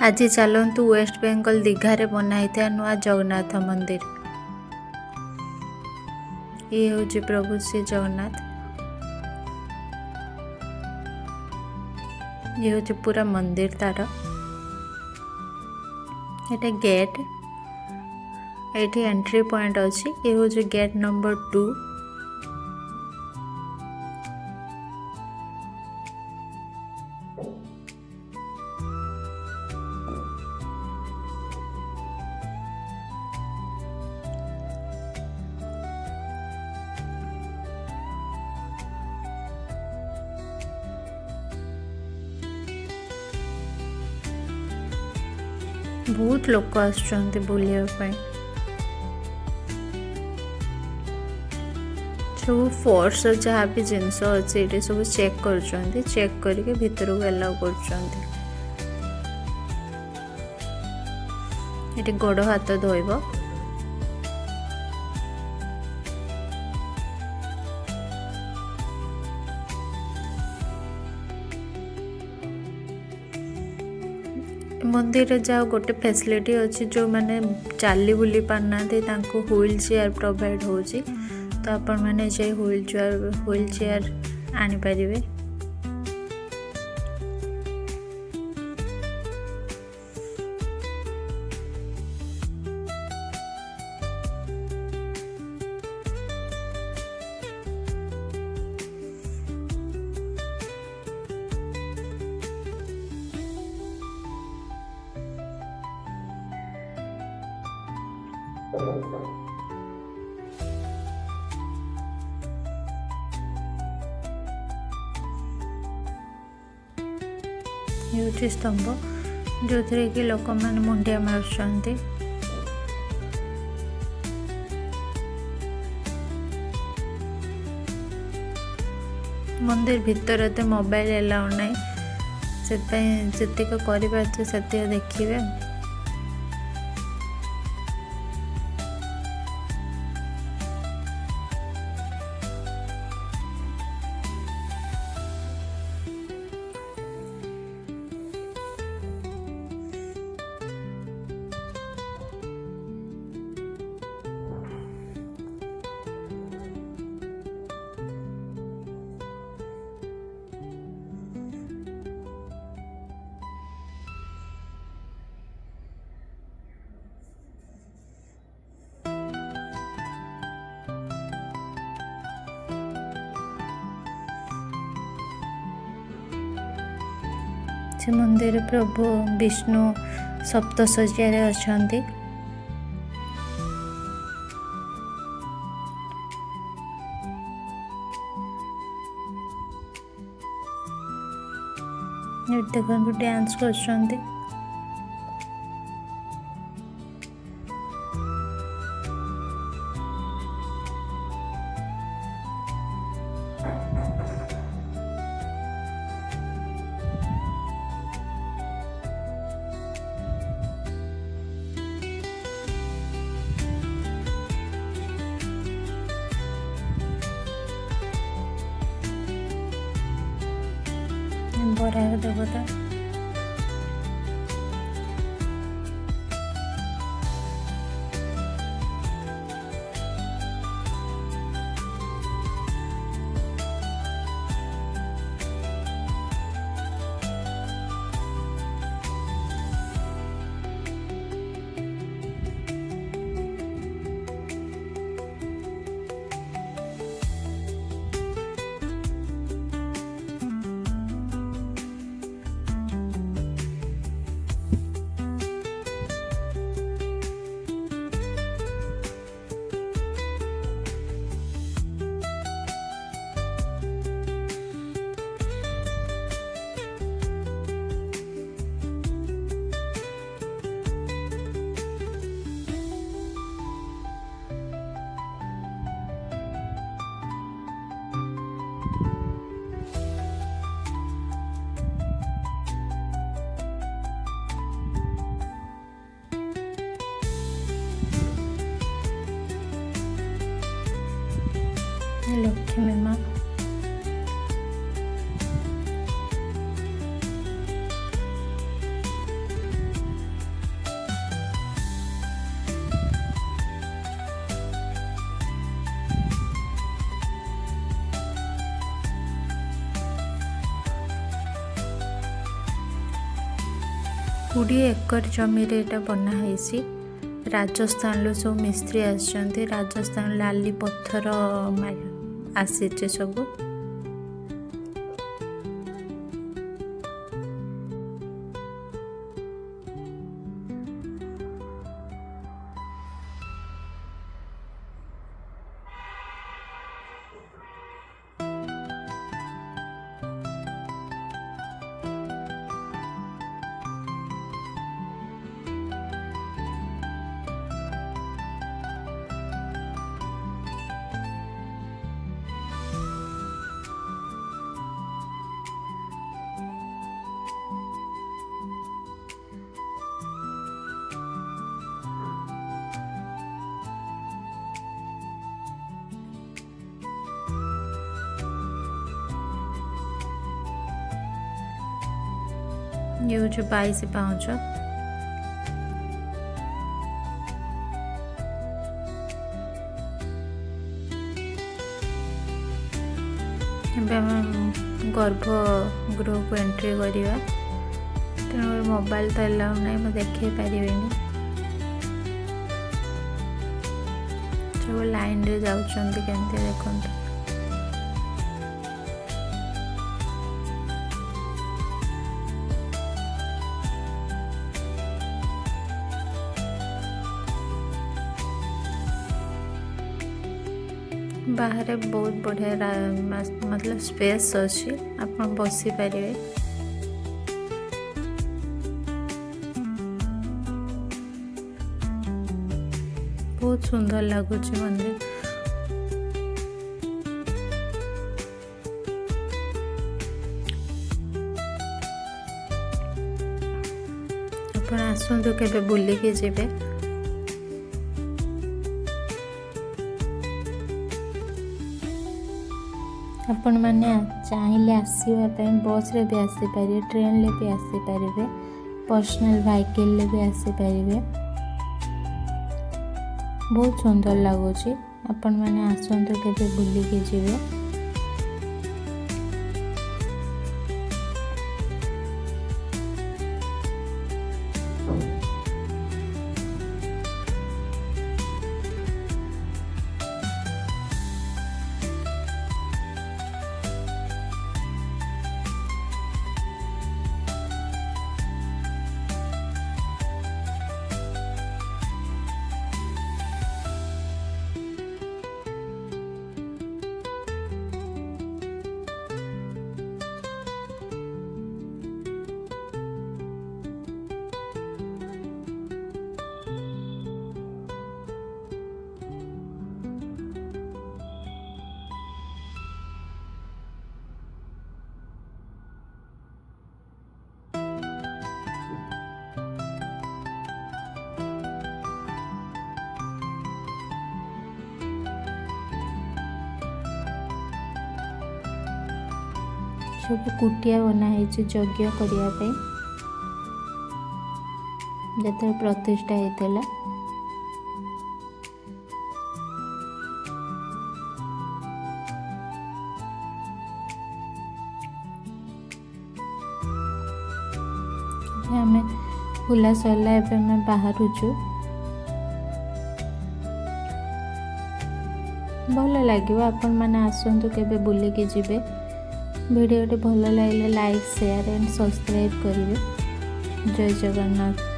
आज चलतु वेस्ट बेंगल दीघारे बनाई नुआ जगन्नाथ मंदिर। ये हूँ प्रभु श्री जगन्नाथ। ये हूँ पूरा मंदिर तार। ये गेट ये एंट्री पॉइंट अच्छी। ये हूँ गेट नंबर 2। बहुत लोक आसुचंती बुलिया पाई। सब फोर्स जहाँ भी जिनस अच्छे सब चेक कर चेक करके भितर को एलाउ कर गोड़ हाथ धोइब। मंदिर जाओ गोटे फैसिलिटी अच्छी जो मैंने चाली बुली पारना व्हील चेयर प्रोवाइड हो तो आपण मैंने जे व्हील चेयर आनी पारिबे। ये स्तंभ जो थे कि लोक मैंने मुंडिया मारुंट। मंदिर भितर एत मोबाइल एलाउ ना से जितक कर देखिए। से मंदिर प्रभु विष्णु सप्तशଯ୍ୟାରେ अछंती। देखो डांस कर बराह देवता। लक्ष्मी माँ 20 एकर जमी एटा बनाई। राजस्थान सब मिस्त्री आसछन्ते। राजस्थान लाली पत्थर आसी सब। ये हूँ 22 पाउच। गर्भगृह को एंट्री करवा। तेणु मोबाइल तो अलाउ ना मैं देखे पारे सब लाइन रे जाउछन्ति केमती देखंतु। बाहर बहुत बढ़िया मतलब स्पेस अच्छी आप बसी पारे। बहुत सुंदर लगुच मंदिर। आप आसतु केबे बुलिकी जिबे। आपण मैंने चाहिए आसवाई बस रे भी आसीपारे, ट्रेन ले भी आसीपारे, पर्सनल व्हीकल ले भी आसीपारे। बहुत सुंदर लगुच। आपण मैंने आसतु केबे बुलिकी जिबे। सब कुटिया बनाई यज्ञ करने जो प्रतिष्ठा होता। आम बुला सरला एवं बाहरुचु। भल लगे आपण मैंने आसतु केबे बुलिकी जिबे। वीडियो भल लगे लाइक शेयर एंड सब्सक्राइब करेंगे। जय जगन्नाथ।